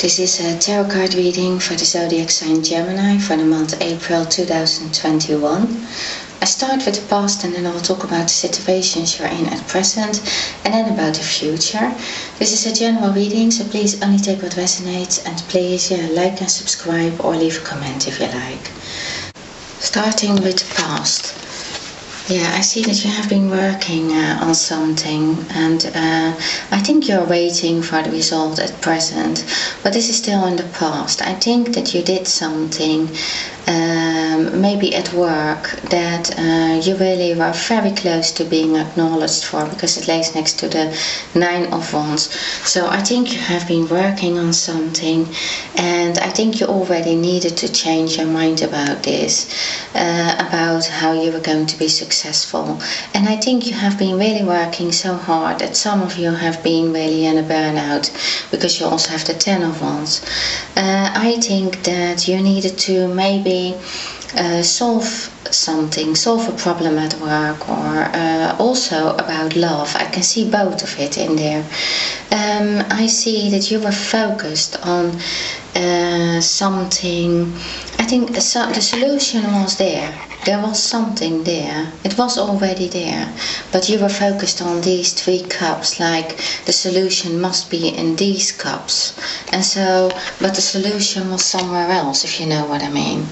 This is a tarot card reading for the zodiac sign Gemini for the month April 2021. I start with the past and then I will talk about the situations you're in at present and then about the future. This is a general reading, so please only take what resonates and please like and subscribe or leave a comment if you like. Starting with the past. I see that you have been working on something and I think you're waiting for the result at present, but this is still in the past. I think that you did something maybe at work that you really were very close to being acknowledged for, because it lays next to the 9 of Wands. So I think you have been working on something and I think you already needed to change your mind about this, about how you were going to be successful. And I think you have been really working so hard that some of you have been really in a burnout, because you also have the 10 of Wands. I think that you needed to maybe solve a problem at work, or also about love. I can see both of it in there. I see that you were focused on something. I think the solution was there. There was something there. It was already there. But you were focused on these 3 cups, like the solution must be in these cups. And so, but the solution was somewhere else, if you know what I mean.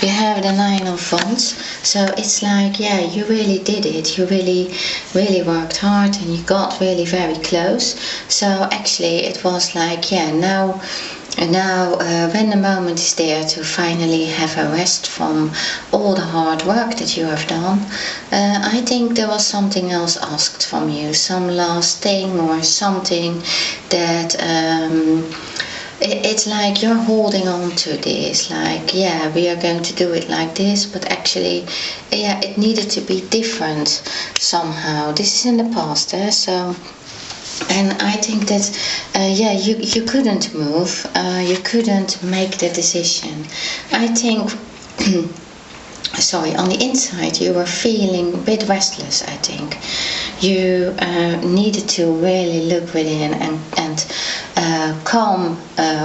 You have the 9 of Wands. So it's like, you really did it. You really worked hard and you got really very close. So actually it was like, now when the moment is there to finally have a rest from all the hard work that you have done, I think there was something else asked from you, some last thing or something that it's like you're holding on to this, like, we are going to do it like this, but actually, it needed to be different somehow. This is in the past, so. And I think that, you couldn't move, you couldn't make the decision. I think, on the inside you were feeling a bit restless, I think. You needed to really look within and calm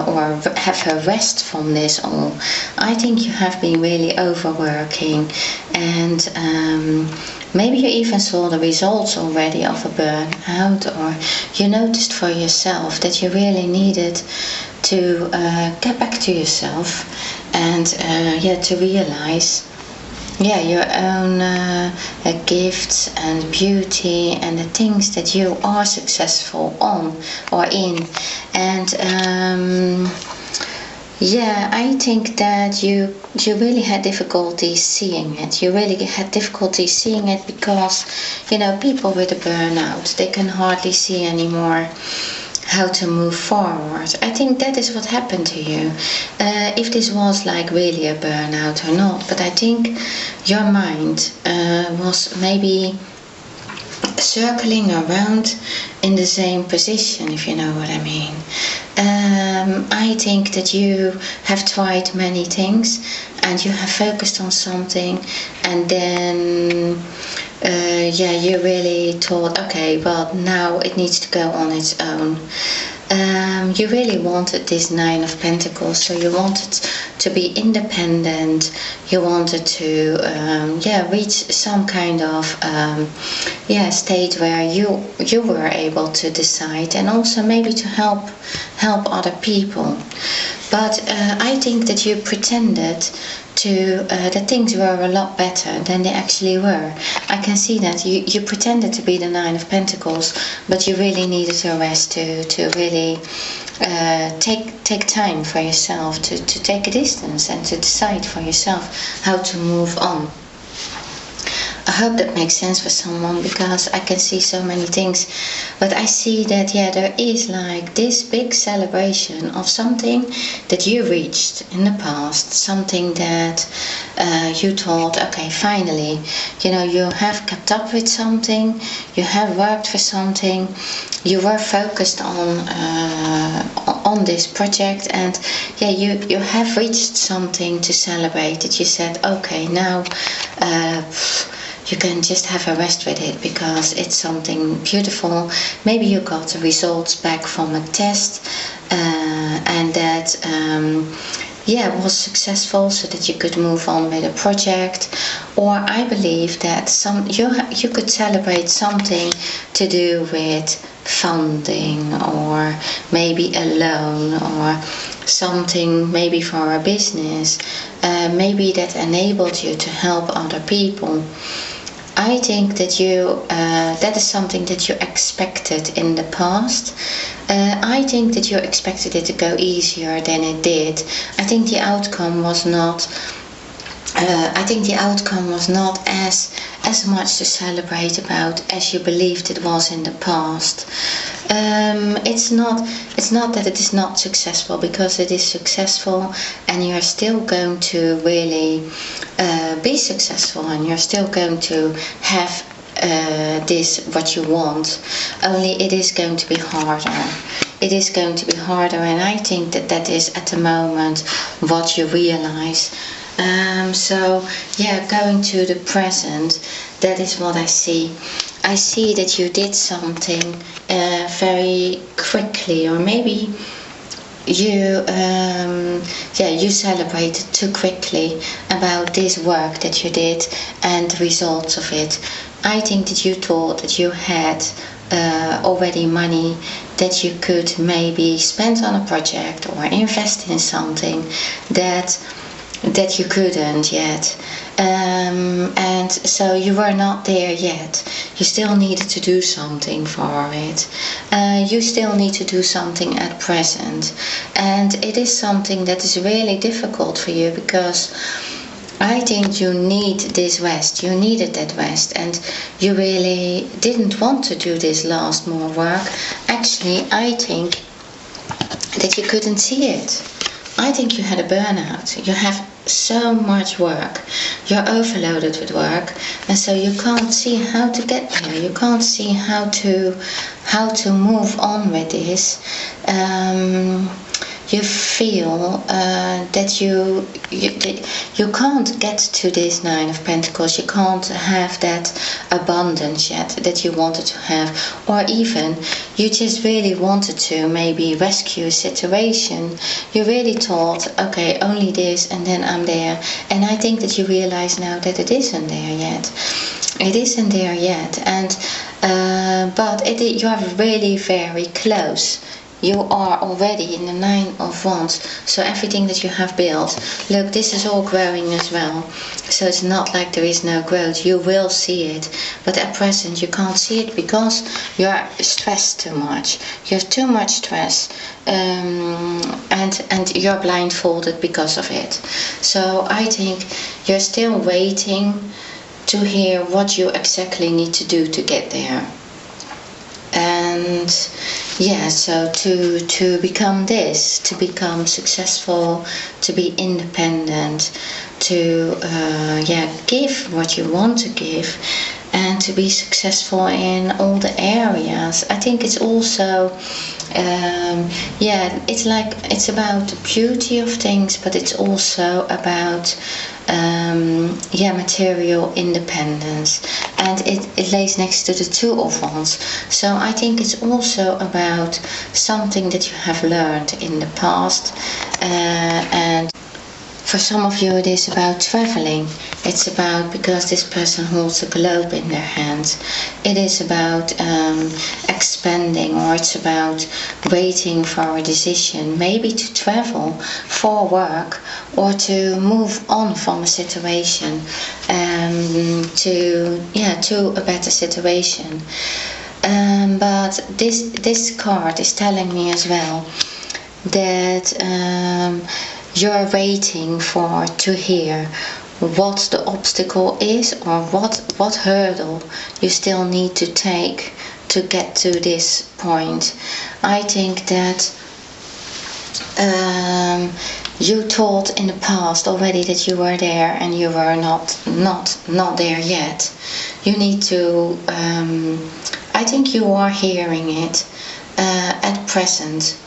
or have a rest from this all. I think you have been really overworking and maybe you even saw the results already of a burnout, or you noticed for yourself that you really needed to get back to yourself and to realize your own gifts and beauty and the things that you are successful on or in. And I think that you really had difficulty seeing it. You really had difficulty seeing it because, people with a burnout, they can hardly see anymore how to move forward. I think that is what happened to you. If this was like really a burnout or not, but I think your mind was maybe circling around in the same position, if you know what I mean. I think that you have tried many things and you have focused on something, and then you really thought, okay, well, now it needs to go on its own. You really wanted this 9 of Pentacles, so you wanted to be independent. You wanted to reach some kind of state where you were able to decide, and also maybe to help other people. But I think that you pretended that things were a lot better than they actually were. I can see that you pretended to be the 9 of Pentacles, but you really needed a rest to really take time for yourself, to take a distance and to decide for yourself how to move on. I hope that makes sense for someone, because I can see so many things. But I see that, there is like this big celebration of something that you reached in the past, something that you thought, okay, finally, you have kept up with something, you have worked for something, you were focused on this project, and you have reached something to celebrate, that you said, okay, now you can just have a rest with it because it's something beautiful. Maybe you got the results back from a test and that was successful, so that you could move on with a project. Or I believe that you could celebrate something to do with funding, or maybe a loan, or something maybe for a business, maybe that enabled you to help other people. I think that that is something that you expected in the past. I think that you expected it to go easier than it did. I think the outcome was not. As much to celebrate about as you believed it was in the past. It's not that it is not successful, because it is successful, and you're still going to really be successful, and you're still going to have this what you want. Only it is going to be harder. It is going to be harder, and I think that is at the moment what you realize. Going to the present, that is what I see. I see that you did something very quickly, or maybe you celebrated too quickly about this work that you did and the results of it. I think that you thought that you had already money that you could maybe spend on a project or invest in something that you couldn't yet, and so you were not there yet. You still needed to do something for it. You still need to do something at present, and it is something that is really difficult for you, because I think you need this rest. You needed that rest, and you really didn't want to do this last more work. Actually, I think that you couldn't see it. I think you had a burnout. You have so much work. You're overloaded with work, and so you can't see how to get there. You can't see how to move on with this. You feel that you can't get to this Nine of Pentacles. You can't have that abundance yet that you wanted to have, or even you just really wanted to maybe rescue a situation. You really thought, okay, only this and then I'm there. And I think that you realize now that it isn't there yet. It isn't there yet, and but you are really very close. You are already in the Nine of Wands, so everything that you have built, look, this is all growing as well. So it's not like there is no growth. You will see it, but at present you can't see it because you are stressed too much. You have too much stress, and you're blindfolded because of it. So I think you're still waiting to hear what you exactly need to do to get there. And so to become this, to become successful, to be independent, to give what you want to give, and to be successful in all the areas. I think it's also it's about the beauty of things, but it's also about material independence, and it lays next to the Two of Wands. So I think it's also about something that you have learned in the past, and for some of you it is about traveling. It's about, because this person holds a globe in their hands, it is about expanding, or it's about waiting for a decision, maybe to travel for work, or to move on from a situation to a better situation. But this card is telling me as well that you're waiting to hear what the obstacle is, or what hurdle you still need to take to get to this point. I think that you thought in the past already that you were there, and you were not there yet. You need to I think you are hearing it at present.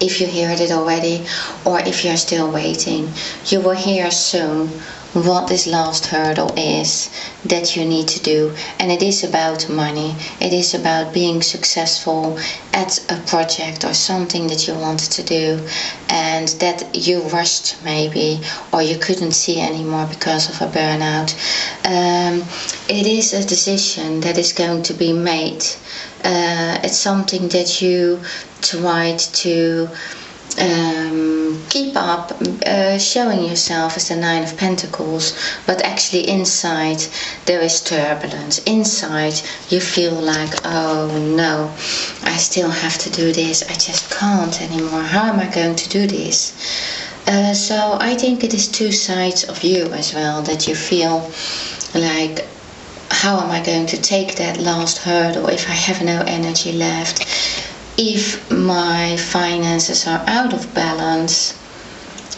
If you heard it already, or if you're still waiting, you will hear soon what this last hurdle is that you need to do. And it is about money. It is about being successful at a project or something that you wanted to do and that you rushed maybe, or you couldn't see anymore because of a burnout. It is a decision that is going to be made. It's something that you tried to keep up, showing yourself as the Nine of Pentacles, but actually inside there is turbulence. Inside you feel like, oh no, I still have to do this, I just can't anymore, how am I going to do this? So I think it is two sides of you as well, that you feel like, how am I going to take that last hurdle if I have no energy left? If my finances are out of balance,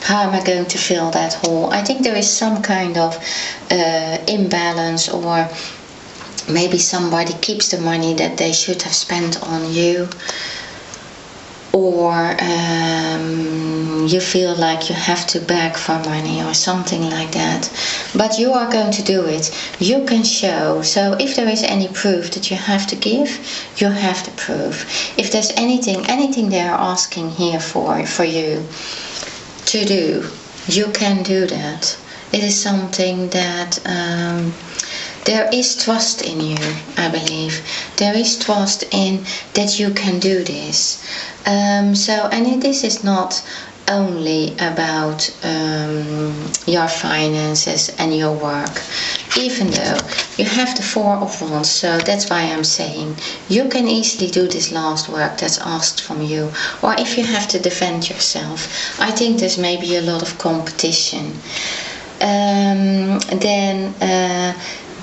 how am I going to fill that hole? I think there is some kind of imbalance, or maybe somebody keeps the money that they should have spent on you, or you feel like you have to beg for money or something like that. But you are going to do it. You can show. So if there is any proof that you have to give, you have the proof. If there's anything they are asking here for you to do, you can do that. It is something that there is trust in you, I believe. There is trust in that you can do this. This is not only about your finances and your work, even though you have the Four of Wands. So that's why I'm saying you can easily do this last work that's asked from you. Or if you have to defend yourself, I think there's maybe a lot of competition.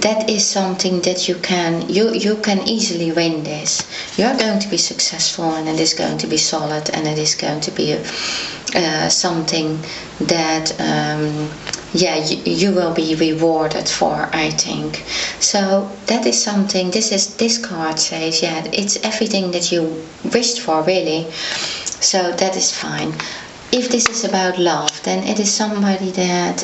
That is something that you can easily win this. You're going to be successful, and it is going to be solid, and it is going to be something that you will be rewarded for, I think. So that is something. This card says, it's everything that you wished for, really. So that is fine. If this is about love, then it is somebody that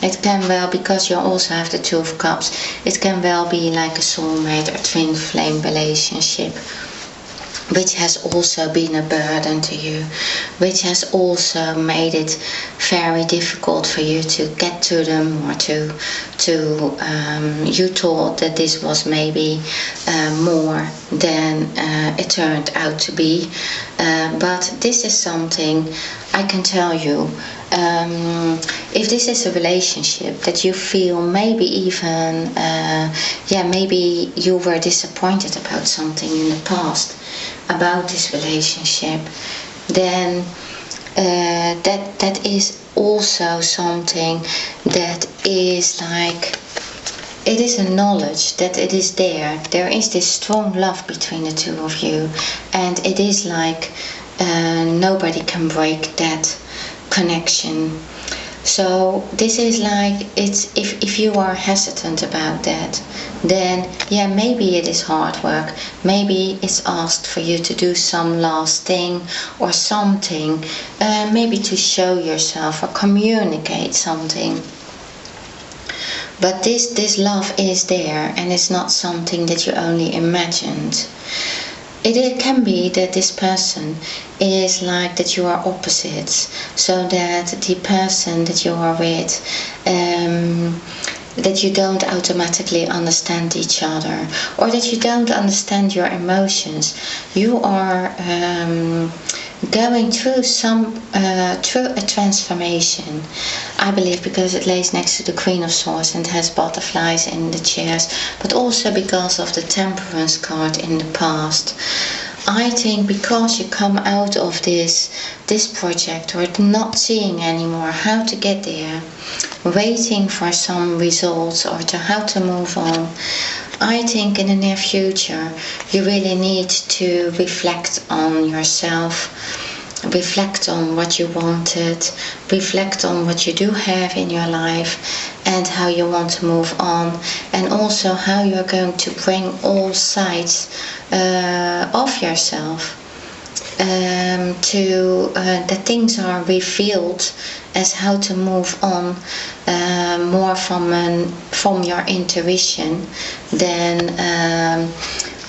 it can well, because you also have the Two of Cups, it can well be like a soulmate or twin flame relationship, which has also been a burden to you, which has also made it very difficult for you to get to them, or you thought that this was maybe more than it turned out to be. But this is something I can tell you. If this is a relationship that you feel maybe even, maybe you were disappointed about something in the past, about this relationship, then that is also something that is like, it is a knowledge that it is there. There is this strong love between the two of you, and it is like nobody can break that connection. So this is like, it's if you are hesitant about that, then maybe it is hard work. Maybe it's asked for you to do some last thing or something, maybe to show yourself or communicate something. But this love is there, and it's not something that you only imagined. It can be that this person is like that you are opposites, so that the person that you are with, that you don't automatically understand each other, or that you don't understand your emotions. You are going through through a transformation, I believe, because it lays next to the Queen of Swords and has butterflies in the chairs, but also because of the Temperance card in the past. I think because you come out of this project, or not seeing anymore how to get there, waiting for some results, or how to move on, I think in the near future you really need to reflect on yourself, reflect on what you wanted, reflect on what you do have in your life and how you want to move on, and also how you're going to bring all sides of yourself that things are revealed as how to move on more from your intuition than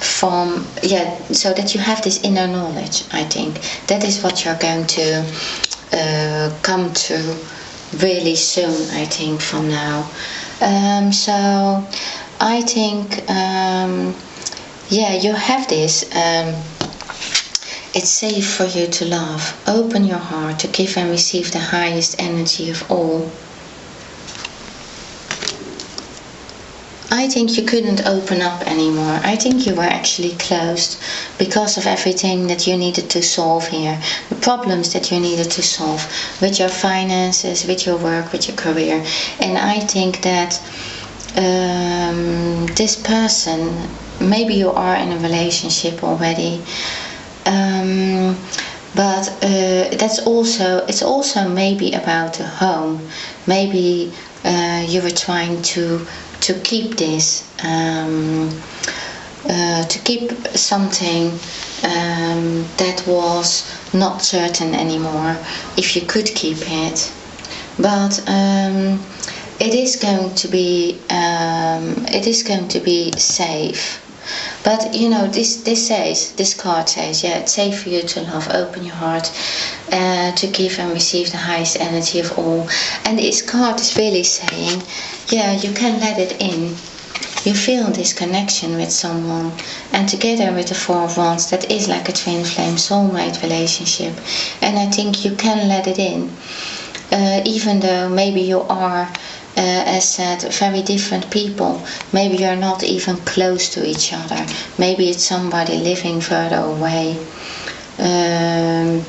so that you have this inner knowledge. I think that is what you're going to come to really soon, I think, from now. So I think you have this. It's safe for you to love. Open your heart to give and receive the highest energy of all. I think you couldn't open up anymore. I think you were actually closed because of everything that you needed to solve here. The problems that you needed to solve with your finances, with your work, with your career. And I think that this person, maybe you are in a relationship already, but it's also maybe about a home. Maybe you were trying to keep this, to keep something that was not certain anymore, if you could keep it. But it is going to be safe. But you know, this card says, yeah, it's safe for you to love. Open your heart to give and receive the highest energy of all. And this card is really saying, yeah, you can let it in. You feel this connection with someone, and together with the Four of Wands, that is like a twin flame soulmate relationship. And I think you can let it in, even though maybe you are, as said, very different people. Maybe you're not even close to each other. Maybe it's somebody living further away. And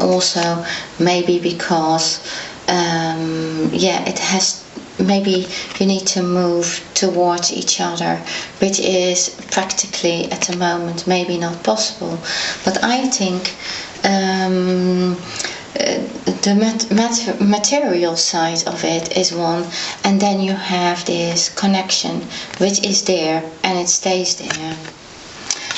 also maybe because maybe you need to move towards each other, which is practically at the moment maybe not possible. But I think the material side of it is one, and then you have this connection which is there and it stays there.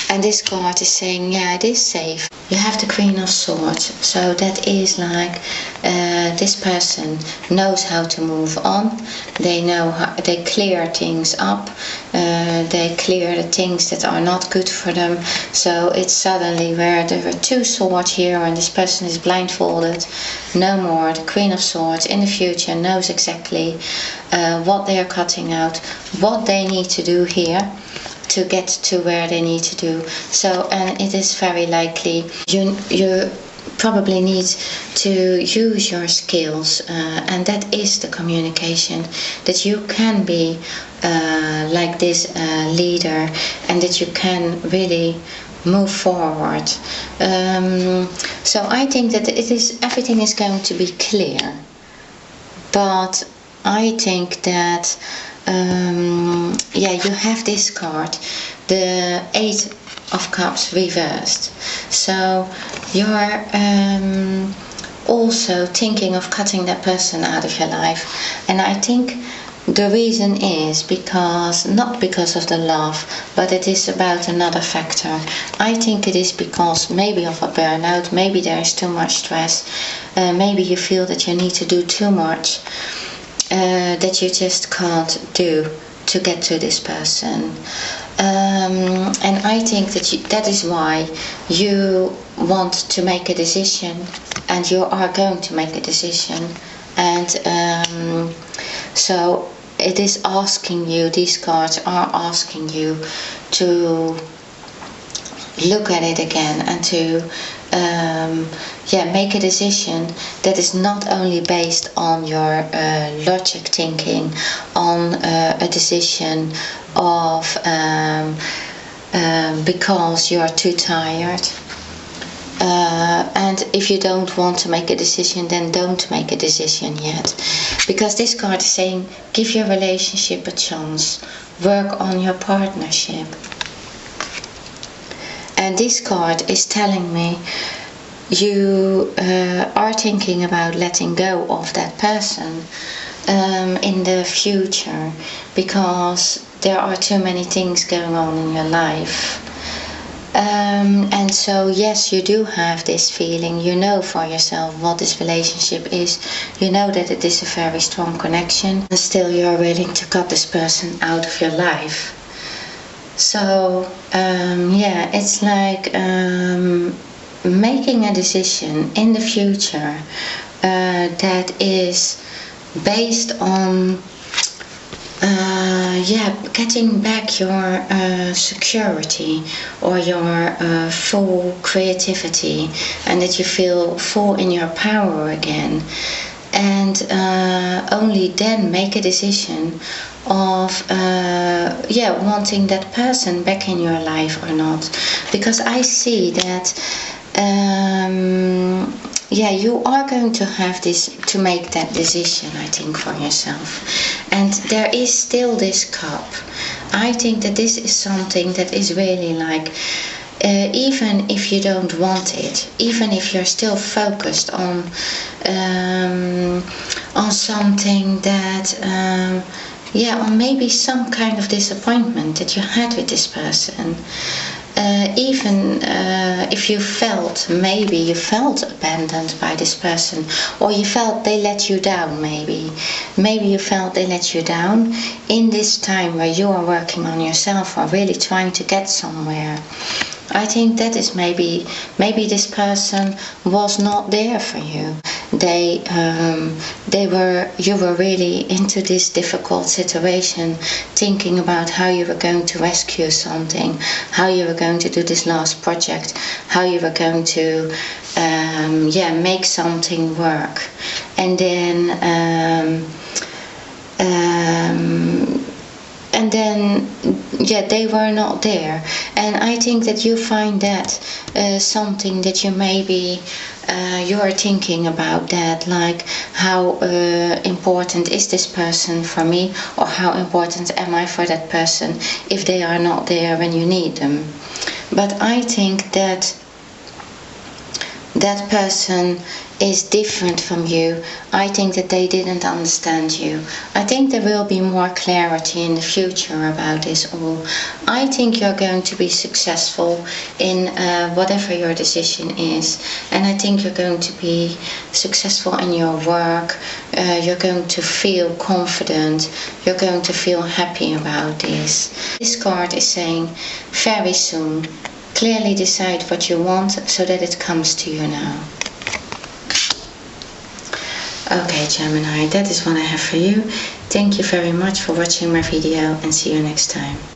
And this card is saying, yeah, it is safe. You have the Queen of Swords, so that is like this person knows how to move on. They know how, they clear things up. They clear the things that are not good for them. So it's suddenly where there are two swords here, and this person is blindfolded. No more. The Queen of Swords in the future knows exactly what they are cutting out, what they need to do here to get to where they need to do. So, and it is very likely you probably need to use your skills, and that is the communication, that you can be like this leader, and that you can really move forward. So I think that everything is going to be clear, but I think that you have this card, the Eight of Cups reversed. So you're also thinking of cutting that person out of your life. And I think the reason is not because of the love, but it is about another factor. I think it is because maybe of a burnout, maybe there is too much stress, maybe you feel that you need to do too much, that you just can't do to get to this person. And I think that is why you want to make a decision, and you are going to make a decision. And so it is asking you, these cards are asking you to look at it again and to make a decision that is not only based on your logic thinking, on a decision of because you are too tired. And if you don't want to make a decision, then don't make a decision yet. Because this card is saying, give your relationship a chance. Work on your partnership. And this card is telling me you are thinking about letting go of that person in the future, because there are too many things going on in your life. And so yes, you do have this feeling, you know for yourself what this relationship is, you know that it is a very strong connection, and still you're willing to cut this person out of your life. So yeah, it's like making a decision in the future that is based on getting back your security or your full creativity, and that you feel full in your power again, and only then make a decision of wanting that person back in your life or not. Because I see that you are going to have to make that decision, I think, for yourself. And there is still this cup. I think that this is something that is really like, even if you don't want it, even if you're still focused on something that on maybe some kind of disappointment that you had with this person. Even if you felt abandoned by this person, or you felt they let you down, maybe you felt they let you down in this time where you are working on yourself or really trying to get somewhere. I think that is maybe this person was not there for you. You were really into this difficult situation, thinking about how you were going to rescue something, how you were going to do this last project, how you were going to make something work. And then they were not there. And I think that you find that something that you maybe you're thinking about, that like, how important is this person for me, or how important am I for that person if they are not there when you need them. But I think that that person is different from you. I think that they didn't understand you. I think there will be more clarity in the future about this all. I think you're going to be successful in whatever your decision is, and I think you're going to be successful in your work. You're going to feel confident. You're going to feel happy about this. This card is saying very soon. Clearly decide what you want so that it comes to you now. Okay, Gemini, that is what I have for you. Thank you very much for watching my video, and see you next time.